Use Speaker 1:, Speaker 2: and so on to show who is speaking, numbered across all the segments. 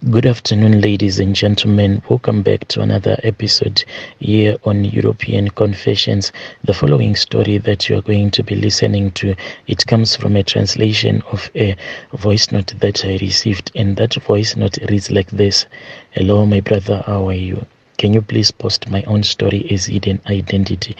Speaker 1: Good afternoon, ladies and gentlemen. Welcome back to another episode here on European Confessions. The following story that you are going to be listening to, it comes from a translation of a voice note that I received, and that voice note reads like this. Hello, my brother, how are you? Can you please post my own story as hidden identity?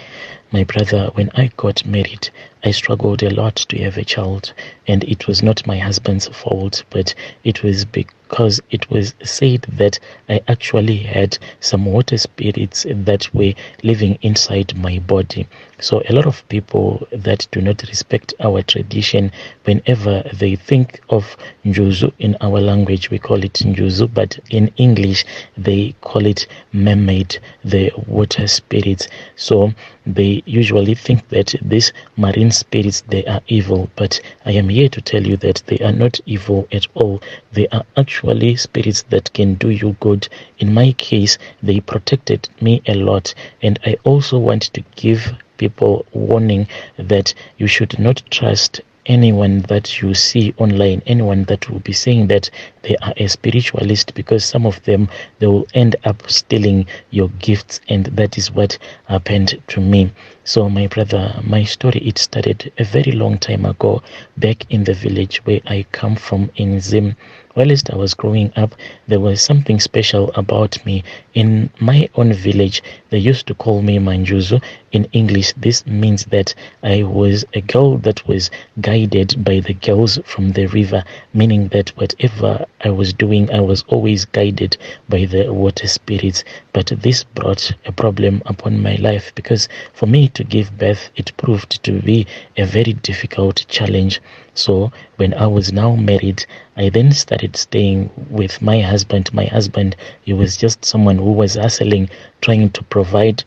Speaker 1: My brother, when I got married, I struggled a lot to have a child, and it was not my husband's fault, but it was because it was said that I actually had some water spirits that were living inside my body. So a lot of people that do not respect our tradition, whenever they think of Njuzu, in our language we call it Njuzu, but in English they call it mermaid, the water spirits. So they usually think that these marine spirits, they are evil, but I am here to tell you that they are not evil at all. They are actually spirits that can do you good. In my case, they protected me a lot, and I also want to give people warning that you should not trust anyone that you see online, anyone that will be saying that they are a spiritualist, because some of them, they will end up stealing your gifts, and that is what happened to me. So my brother, my story, it started a very long time ago, back in the village where I come from in Zim. Whilst I was growing up, there was something special about me. In my own village, they used to call me Manjuzo. In English, this means that I was a girl that was guided by the girls from the river, meaning that whatever I was doing, I was always guided by the water spirits. But this brought a problem upon my life, because for me to give birth, it proved to be a very difficult challenge. So when I was now married, I then started staying with my husband. My husband, he was just someone who was hustling, trying to provide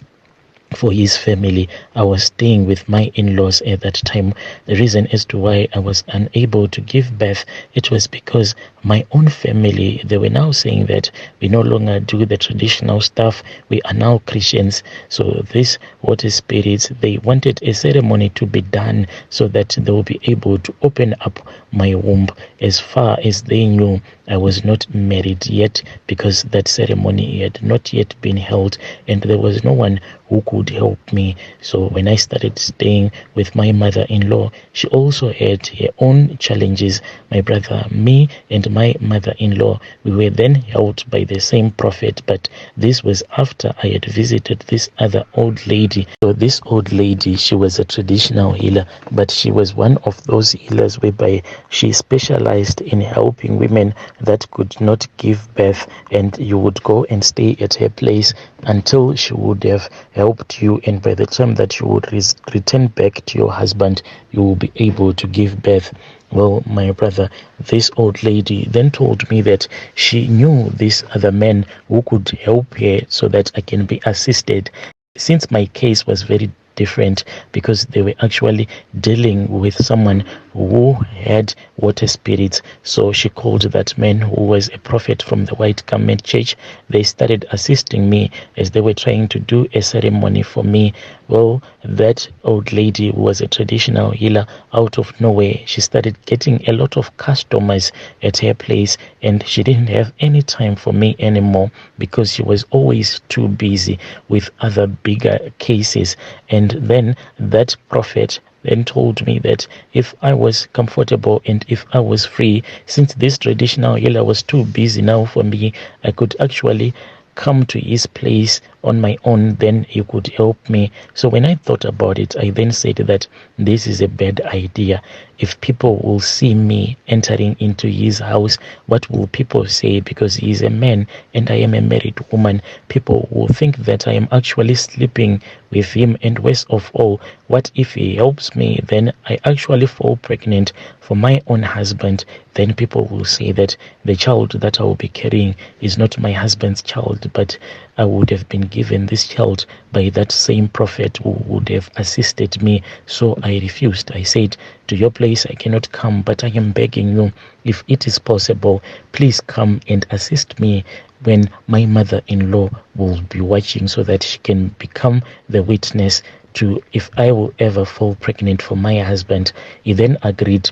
Speaker 1: for his family. I was staying with my in-laws at that time. The reason as to why I was unable to give birth, it was because my own family, they were now saying that we no longer do the traditional stuff, we are now Christians. So these water spirits, they wanted a ceremony to be done so that they will be able to open up my womb. As far as they knew, I was not married yet, because that ceremony had not yet been held, and there was no one who could help me. So when I started staying with my mother-in-law, she also had her own challenges. My brother, me, and my mother-in-law, we were then helped by the same prophet, but this was after I had visited this other old lady. So this old lady, she was a traditional healer, but she was one of those healers whereby she specialized in helping women that could not give birth, and you would go and stay at her place until she would have helped you, and by the time that you would return back to your husband, you will be able to give birth. Well, my brother, this old lady then told me that she knew this other man who could help her so that I can be assisted. Since my case was very different, because they were actually dealing with someone who had water spirits, so she called that man who was a prophet from the White Garment Church. They started assisting me as they were trying to do a ceremony for me. Well, that old lady was a traditional healer. Out of nowhere, she started getting a lot of customers at her place, and she didn't have any time for me anymore, because she was always too busy with other bigger cases. And then that prophet then told me that if I was comfortable and if I was free, since this traditional healer was too busy now for me, I could actually come to his place on my own, then he could help me. So when I thought about it, I then said that this is a bad idea. If people will see me entering into his house, what will people say? Because he is a man and I am a married woman. People will think that I am actually sleeping with him, and worst of all, what if he helps me, then I actually fall pregnant for my own husband? Then people will say that the child that I will be carrying is not my husband's child, but I would have been given this child by that same prophet who would have assisted me. So I refused. I said, to your place I cannot come, but I am begging you, if it is possible, please come and assist me when my mother-in-law will be watching, so that she can become the witness to if I will ever fall pregnant for my husband. He then agreed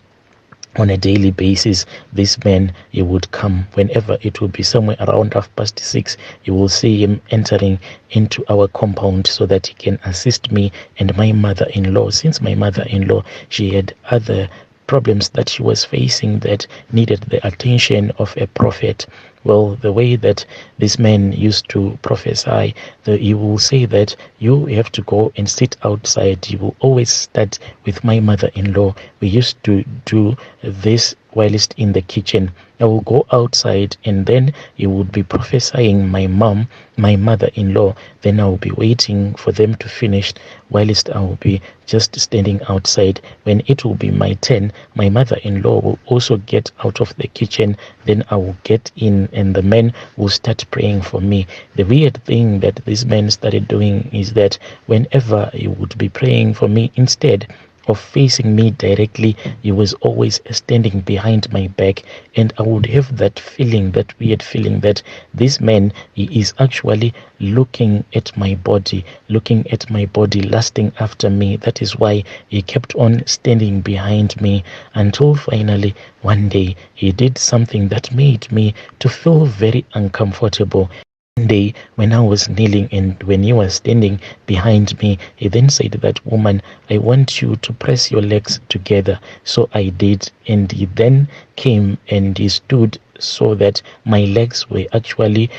Speaker 1: on a daily basis. This man, he would come whenever it would be somewhere around 6:30. You will see him entering into our compound so that he can assist me and my mother-in-law. Since my mother-in-law, she had other problems that she was facing that needed the attention of a prophet. Well, the way that this man used to prophesy, he will say that you have to go and sit outside. He will always start with my mother-in-law. We used to do this whilst in the kitchen. I will go outside and then he would be prophesying my mom, my mother-in-law. Then I will be waiting for them to finish whilst I will be just standing outside. When it will be my turn, my mother-in-law will also get out of the kitchen. Then I will get in and the men will start praying for me. The weird thing that this man started doing is that whenever he would be praying for me, instead of facing me directly, he was always standing behind my back, and I would have that feeling, that weird feeling, that this man, he is actually looking at my body, lusting after me. That is why he kept on standing behind me, until finally one day he did something that made me to feel very uncomfortable. One day when I was kneeling and when he was standing behind me, he then said that, "Woman, I want you to press your legs together." So I did, and he then came and he stood so that my legs were actually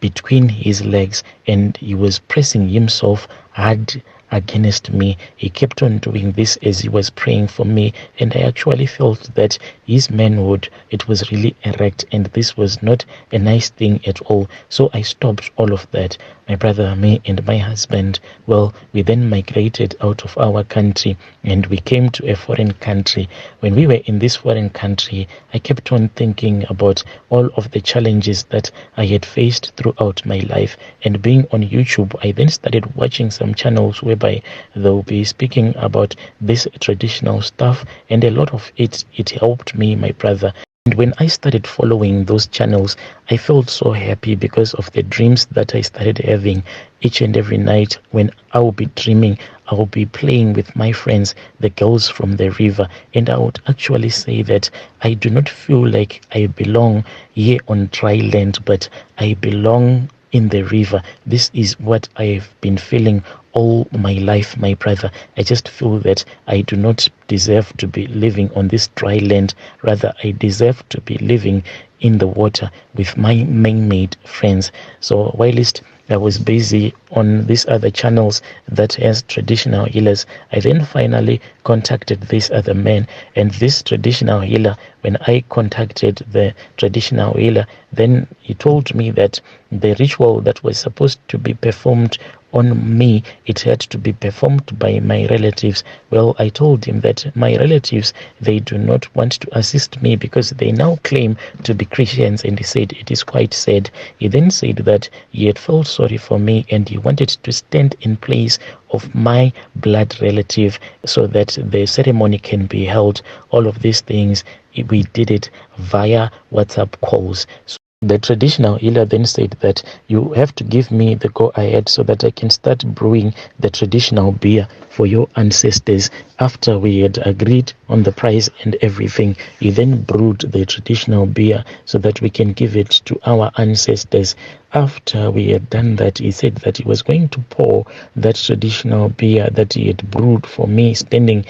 Speaker 1: between his legs, and he was pressing himself hard against me. He kept on doing this as he was praying for me, and I actually felt that his manhood, it was really erect, and this was not a nice thing at all. So I stopped all of that. My brother, me, and my husband, well, we then migrated out of our country and we came to a foreign country. When we were in this foreign country, I kept on thinking about all of the challenges that I had faced throughout my life. And being on YouTube, I then started watching some channels whereby they'll be speaking about this traditional stuff, and a lot of it helped me, my brother. And when I started following those channels, I felt so happy because of the dreams that I started having each and every night. When I will be dreaming, I will be playing with my friends, the girls from the river, and I would actually say that I do not feel like I belong here on dry land, but I belong in the river. This is what I've been feeling all my life, my brother. I just feel that I do not deserve to be living on this dry land. Rather, I deserve to be living in the water with my man-made friends. So whilst I was busy on these other channels that has traditional healers, I then finally contacted this other man, and this traditional healer, when I contacted the traditional healer, then he told me that the ritual that was supposed to be performed on me, it had to be performed by my relatives. Well, I told him that my relatives, they do not want to assist me because they now claim to be Christians, and he said it is quite sad. He then said that he had felt sorry for me and he wanted to stand in place of my blood relative so that the ceremony can be held. All of these things, we did it via WhatsApp calls. So the traditional healer then said that you have to give me the go-ahead so that I can start brewing the traditional beer for your ancestors. After we had agreed on the price and everything, he then brewed the traditional beer so that we can give it to our ancestors. After we had done that, he said that he was going to pour that traditional beer that he had brewed for me, standing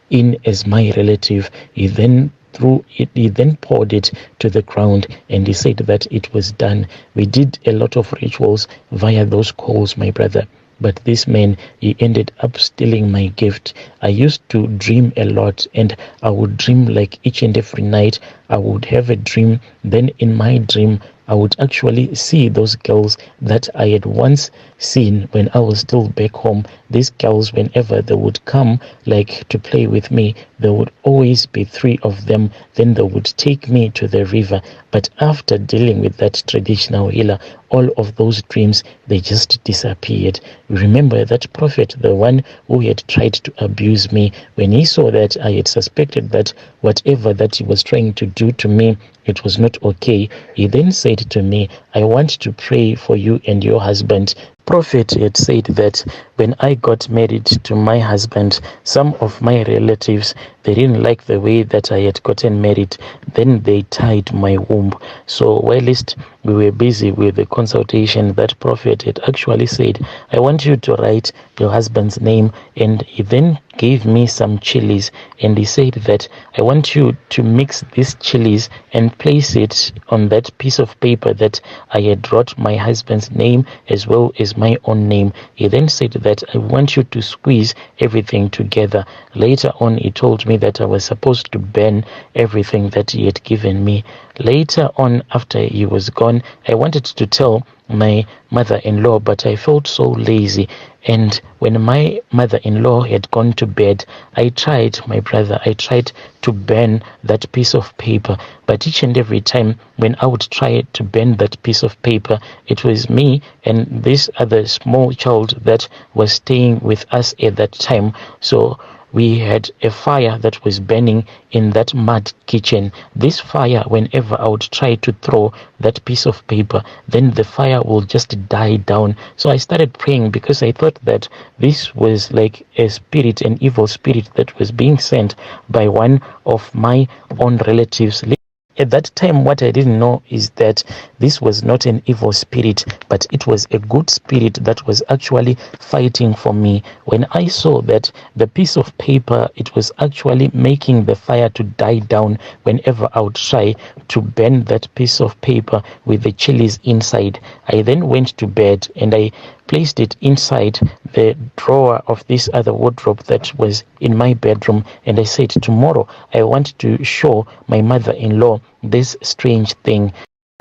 Speaker 1: in as my relative. He then poured it to the ground, and he said that it was done. We did a lot of rituals via those calls, my brother. But this man, he ended up stealing my gift. I used to dream a lot, and I would dream like each and every night. I would have a dream. Then in my dream, I would actually see those girls that I had once seen when I was still back home. These girls, whenever they would come like to play with me, there would always be 3 of them. Then they would take me to the river. But after dealing with that traditional healer, all of those dreams, they just disappeared. Remember that prophet, the one who had tried to abuse me, when he saw that I had suspected that whatever that he was trying to do to me, it was not okay, he then said to me, I want to pray for you and your husband. Prophet had said that when I got married to my husband, some of my relatives, They didn't like the way that I had gotten married. Then they tied my womb. So whilst we were busy with the consultation, that prophet had actually said, I want you to write your husband's name. And he then gave me some chilies, and he said that I want you to mix these chilies and place it on that piece of paper that I had wrote my husband's name as well as my own name. He then said that I want you to squeeze everything together. Later on, he told me that I was supposed to burn everything that he had given me. Later on, after he was gone, I wanted to tell my mother-in-law, but I felt so lazy. And when my mother-in-law had gone to bed, I tried to burn that piece of paper. But each and every time when I would try to burn that piece of paper, it was me and this other small child that was staying with us at that time. So we had a fire that was burning in that mud kitchen. This fire, whenever I would try to throw that piece of paper, then the fire will just die down. So I started praying, because I thought that this was like a spirit, an evil spirit that was being sent by one of my own relatives. At that time, what I didn't know is that this was not an evil spirit, but it was a good spirit that was actually fighting for me. When I saw that the piece of paper, it was actually making the fire to die down whenever I would try to burn that piece of paper with the chilies inside. I then went to bed and I placed it inside the drawer of this other wardrobe that was in my bedroom, and I said, tomorrow I want to show my mother-in-law this strange thing.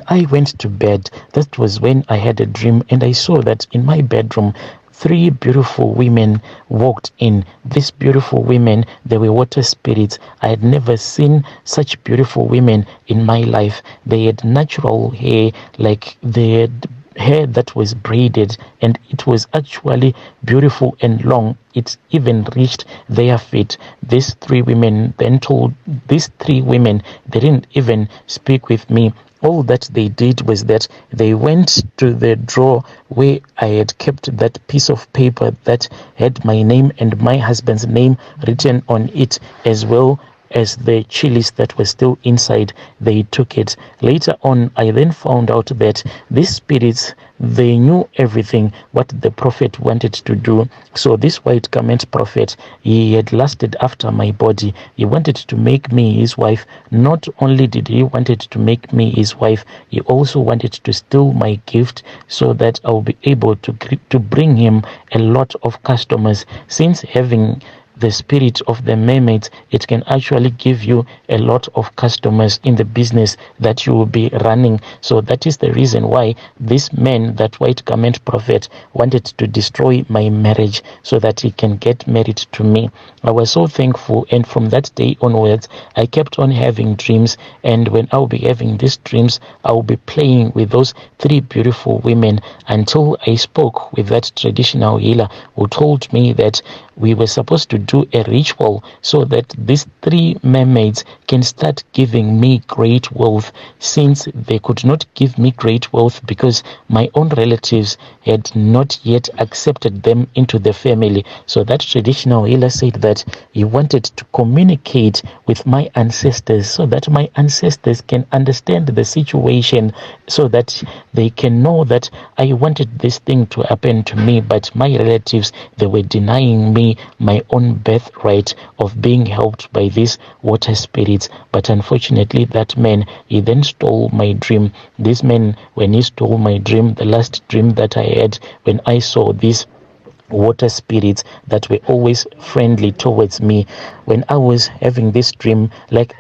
Speaker 1: I went to bed. That was when I had a dream, and I saw that in my bedroom 3 beautiful women walked in. These beautiful women, they were water spirits. I had never seen such beautiful women in my life. They had natural hair, like they had hair that was braided, and it was actually beautiful and long. It even reached their feet. These 3 women then told these 3 women, they didn't even speak with me. All that they did was that they went to the drawer where I had kept that piece of paper that had my name and my husband's name written on it, as well as the chilies that were still inside. They took it. Later on, I then found out that these spirits, they knew everything what the prophet wanted to do. So this white garment prophet, he had lusted after my body. He wanted to make me his wife. Not only did he wanted to make me his wife, he also wanted to steal my gift so that I will be able to bring him a lot of customers. Since having the spirit of the mermaids, it can actually give you a lot of customers in the business that you will be running. So that is the reason why this man, that white garment prophet, wanted to destroy my marriage so that he can get married to me. I was so thankful, and from that day onwards, I kept on having dreams, and when I will be having these dreams, I will be playing with those 3 beautiful women until I spoke with that traditional healer who told me that we were supposed to do a ritual so that these 3 mermaids can start giving me great wealth, since they could not give me great wealth because my own relatives had not yet accepted them into the family. So that traditional healer said that he wanted to communicate with my ancestors so that my ancestors can understand the situation, so that they can know that I wanted this thing to happen to me, but my relatives, they were denying me my own birthright of being helped by these water spirits. But unfortunately, that man, he then stole my dream. This man, when he stole my dream, the last dream that I had, when I saw these water spirits that were always friendly towards me, when I was having this dream, like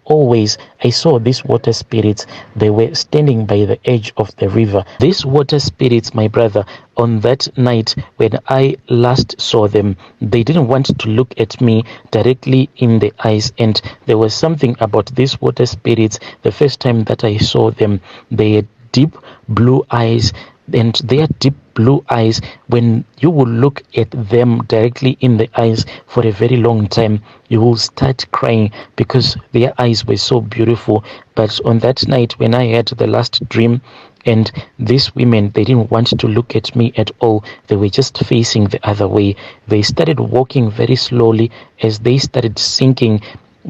Speaker 1: always, I saw these water spirits. They were standing by the edge of the river. These water spirits, my brother, on that night when I last saw them, they didn't want to look at me directly in the eyes, and there was something about these water spirits. The first time that I saw them, they had deep blue eyes, and their deep blue eyes, when you will look at them directly in the eyes for a very long time, you will start crying because their eyes were so beautiful. But on that night when I had the last dream, And these women, they didn't want to look at me at all. They were just facing the other way. They started walking very slowly. As they started sinking,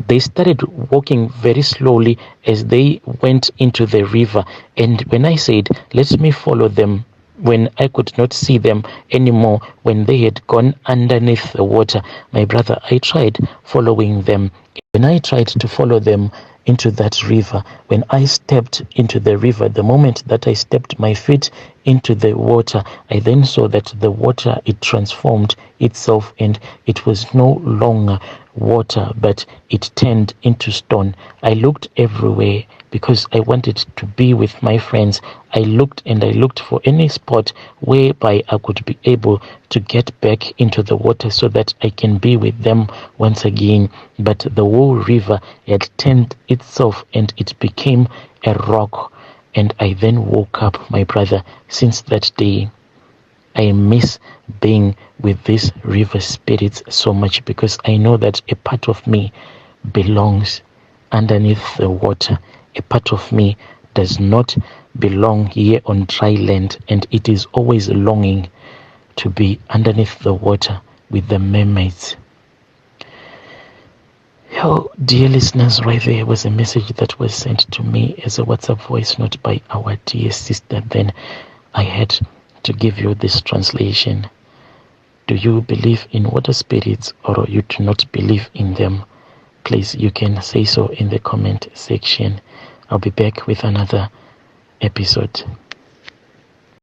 Speaker 1: they started walking very slowly as they went into the river. And when I said, let me follow them, when I could not see them anymore, when they had gone underneath the water, my brother, I tried following them. When I tried to follow them into that river, when I stepped into the river, the moment that I stepped my feet into the water, I then saw that the water, it transformed itself, and it was no longer water, but it turned into stone. I looked everywhere because I wanted to be with my friends. I looked and I looked for any spot whereby I could be able to get back into the water so that I can be with them once again. But the whole river had turned itself and it became a rock. And I then woke up, my brother. Since that day, I miss being with these river spirits so much, because I know that a part of me belongs underneath the water. A part of me does not belong here on dry land, and it is always longing to be underneath the water with the mermaids. Oh, dear listeners, right there was a message that was sent to me as a WhatsApp voice note by our dear sister. Then I had to give you this translation. Do you believe in water spirits, or you do not believe in them? Please, you can say so in the comment section. I'll be back with another episode.